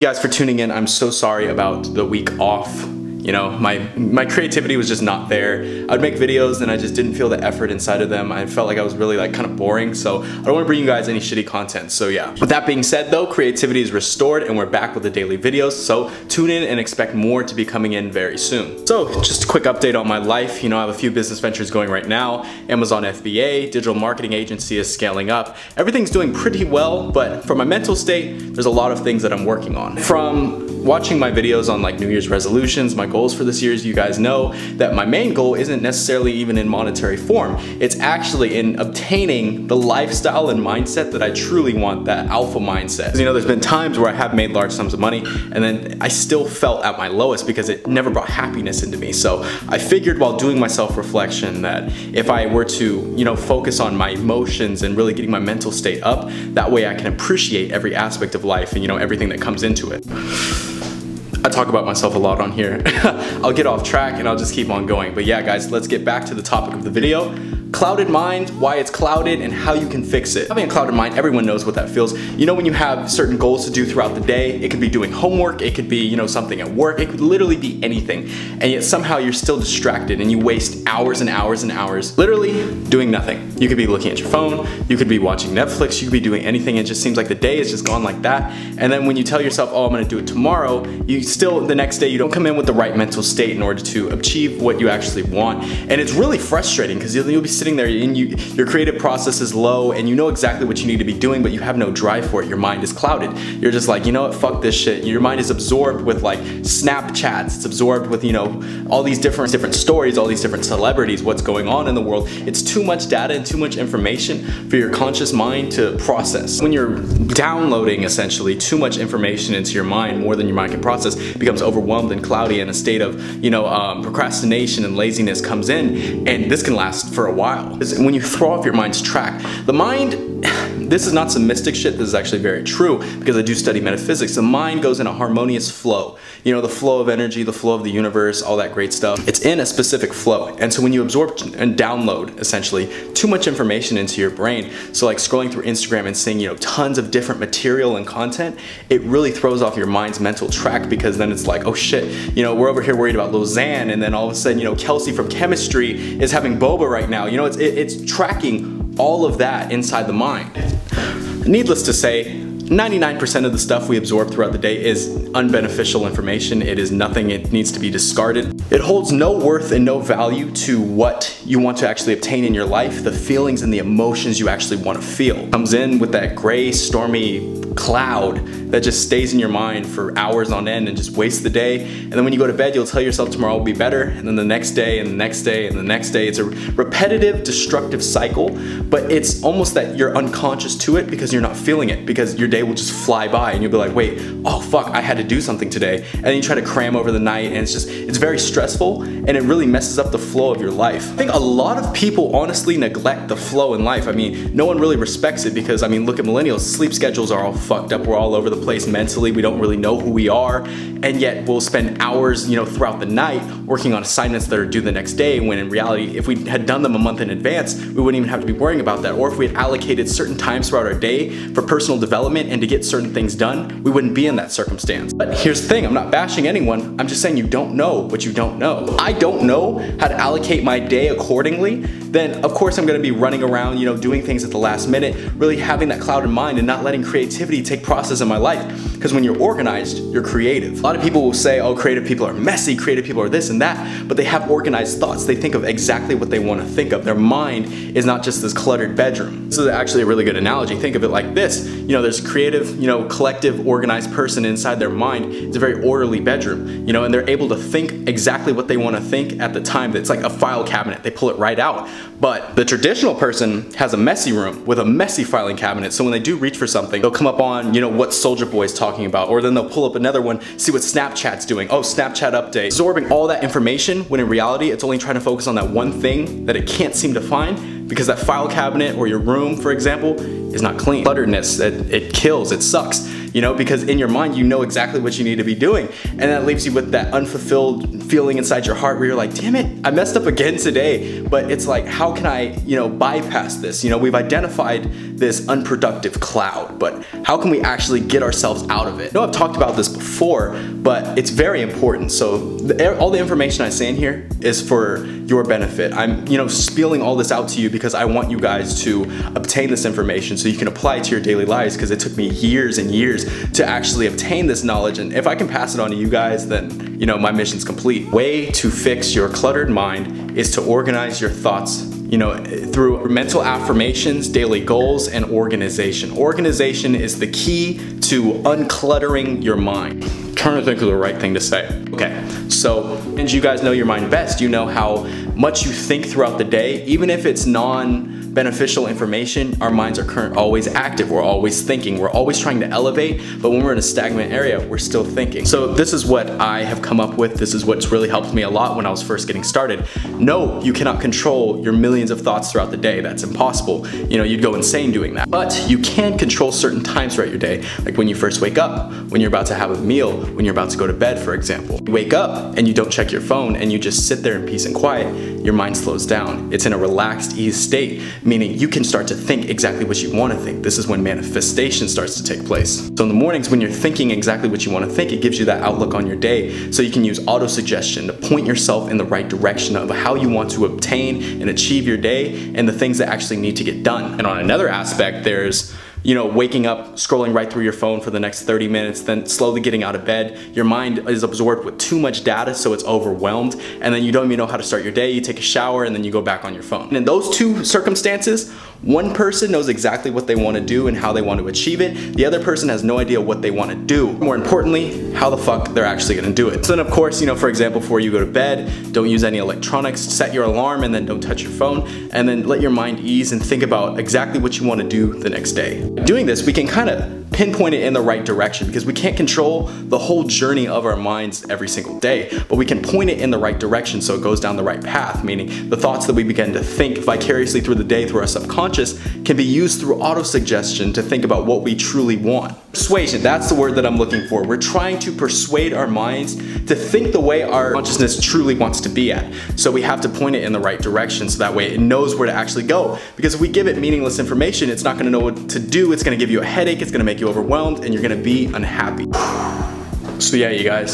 Guys, for tuning in. I'm so sorry about the week off. You know, my creativity was just not there. I'd make videos and I just didn't feel the effort inside of them. I felt like I was really like kind of boring, so I don't want to bring you guys any shitty content. So yeah. With that being said though, creativity is restored and we're back with the daily videos. So tune in and expect more to be coming in very soon. So just a quick update on my life. You know, I have a few business ventures going right now. Amazon FBA, digital marketing agency is scaling up. Everything's doing pretty well, but for my mental state, there's a lot of things that I'm working on. From watching my videos on like New Year's resolutions, my goals for this year, you guys know that my main goal isn't necessarily even in monetary form. It's actually in obtaining the lifestyle and mindset that I truly want, that alpha mindset. You know, there's been times where I have made large sums of money and then I still felt at my lowest because it never brought happiness into me. So I figured while doing my self-reflection that if I were to, you know, focus on my emotions and really getting my mental state up, that way I can appreciate every aspect of life and, you know, everything that comes into it. I talk about myself a lot on here. I'll get off track and I'll just keep on going. But yeah, guys, let's get back to the topic of the video. Clouded mind, why it's clouded, and how you can fix it. Having a clouded mind, everyone knows what that feels. You know, when you have certain goals to do throughout the day, it could be doing homework, it could be, you know, something at work, it could literally be anything. And yet somehow you're still distracted and you waste hours and hours and hours literally doing nothing. You could be looking at your phone, you could be watching Netflix, you could be doing anything. It just seems like the day is just gone like that. And then when you tell yourself, oh, I'm gonna do it tomorrow, you still, the next day, you don't come in with the right mental state in order to achieve what you actually want. And it's really frustrating because you'll be sitting there and your creative process is low and you know exactly what you need to be doing, but you have no drive for it. Your mind is clouded. You're just like, you know what, fuck this shit. Your mind is absorbed with like Snapchats. It's absorbed with, you know, all these different stories, all these different celebrities, what's going on in the world. It's too much data and too much information for your conscious mind to process. When you're downloading essentially too much information into your mind, more than your mind can process, it becomes overwhelmed and cloudy, and a state of, you know, procrastination and laziness comes in, and this can last for a while. When you throw off your mind's track, the mind, this is not some mystic shit, this is actually very true because I do study metaphysics. The mind goes in a harmonious flow. You know, the flow of energy, the flow of the universe, all that great stuff. It's in a specific flow. And so when you absorb and download essentially too much information into your brain, so like scrolling through Instagram and seeing, you know, tons of different material and content, it really throws off your mind's mental track because then it's like, oh shit, you know, we're over here worried about Lausanne and then all of a sudden, you know, Kelsey from chemistry is having boba right now. You know, it's tracking all of that inside the mind. Needless to say, 99% of the stuff we absorb throughout the day is unbeneficial information. It is nothing, it needs to be discarded. It holds no worth and no value to what you want to actually obtain in your life, the feelings and the emotions you actually want to feel. It comes in with that gray, stormy cloud that just stays in your mind for hours on end and just wastes the day. And then when you go to bed, you'll tell yourself tomorrow will be better, and then the next day and the next day and the next day. It's a repetitive, destructive cycle, but it's almost that you're unconscious to it because you're not feeling it, because your day will just fly by and you'll be like, wait, oh fuck, I had to do something today. And then you try to cram over the night and it's very stressful and it really messes up the flow of your life. I think a lot of people honestly neglect the flow in life. I mean, no one really respects it because, I mean, look at millennials, sleep schedules are all fucked up. We're all over the place mentally. We don't really know who we are. And yet we'll spend hours, you know, throughout the night working on assignments that are due the next day, when in reality, if we had done them a month in advance, we wouldn't even have to be worrying about that. Or if we had allocated certain times throughout our day for personal development and to get certain things done, we wouldn't be in that circumstance. But here's the thing, I'm not bashing anyone. I'm just saying you don't know what you don't know. I don't know how to allocate my day accordingly. Then of course I'm gonna be running around, you know, doing things at the last minute, really having that clouded mind and not letting creativity take process in my life. Because when you're organized, you're creative. A lot of people will say, oh, creative people are messy, creative people are this and that, but they have organized thoughts. They think of exactly what they want to think of. Their mind is not just this cluttered bedroom. This is actually a really good analogy. Think of it like this. You know, there's creative, you know, collective, organized person inside their mind. It's a very orderly bedroom, you know, and they're able to think exactly what they want to think at the time. It's like a file cabinet. They pull it right out. But the traditional person has a messy room with a messy filing cabinet. So when they do reach for something, they'll come up on, you know, what Soulja Boy's talking about, or then they'll pull up another one, see what Snapchat's doing. Oh, Snapchat update. Absorbing all that information when in reality, it's only trying to focus on that one thing that it can't seem to find because that file cabinet or your room, for example, is not clean. Clutteredness, it kills, it sucks. you know, because in your mind, you know exactly what you need to be doing. And that leaves you with that unfulfilled feeling inside your heart where you're like, damn it, I messed up again today. But it's like, how can I, you know, bypass this? You know, we've identified this unproductive cloud, but how can we actually get ourselves out of it? I know I've talked about this before, but it's very important. So all the information I say in here is for your benefit. I'm, you know, spilling all this out to you because I want you guys to obtain this information so you can apply it to your daily lives, because it took me years and years to actually obtain this knowledge. And if I can pass it on to you guys, then, you know, my mission's complete. Way to fix your cluttered mind is to organize your thoughts, you know, through mental affirmations, daily goals, and organization. Organization is the key to uncluttering your mind. I'm trying to think of the right thing to say. Okay, so, and you guys know your mind best. You know how much you think throughout the day, even if it's non-beneficial information, our minds are always active. We're always thinking. We're always trying to elevate, but when we're in a stagnant area, we're still thinking. So this is what I have come up with. This is what's really helped me a lot when I was first getting started. No, you cannot control your millions of thoughts throughout the day. That's impossible. You know, you'd go insane doing that. But you can control certain times throughout your day, like when you first wake up, when you're about to have a meal, when you're about to go to bed, for example. You wake up and you don't check your phone and you just sit there in peace and quiet, your mind slows down. It's in a relaxed, ease state, meaning you can start to think exactly what you want to think. This is when manifestation starts to take place. So in the mornings when you're thinking exactly what you want to think, it gives you that outlook on your day. So you can use auto-suggestion to point yourself in the right direction of how you want to obtain and achieve your day and the things that actually need to get done. And on another aspect, there's, you know, waking up, scrolling right through your phone for the next 30 minutes, then slowly getting out of bed. Your mind is absorbed with too much data, so it's overwhelmed, and then you don't even know how to start your day. You take a shower, and then you go back on your phone. And in those two circumstances, one person knows exactly what they want to do and how they want to achieve it. The other person has no idea what they want to do. More importantly, how the fuck they're actually going to do it. So then, of course, you know, for example, before you go to bed, don't use any electronics, set your alarm, and then don't touch your phone, and then let your mind ease and think about exactly what you want to do the next day. Doing this, we can kind of pinpoint it in the right direction, because we can't control the whole journey of our minds every single day, but we can point it in the right direction so it goes down the right path, meaning the thoughts that we begin to think vicariously through the day through our subconscious can be used through auto-suggestion to think about what we truly want. Persuasion, that's the word that I'm looking for. We're trying to persuade our minds to think the way our consciousness truly wants to be at. So we have to point it in the right direction so that way it knows where to actually go. Because if we give it meaningless information, it's not going to know what to do. It's going to give you a headache, it's going to make you overwhelmed, and you're going to be unhappy. So yeah, you guys,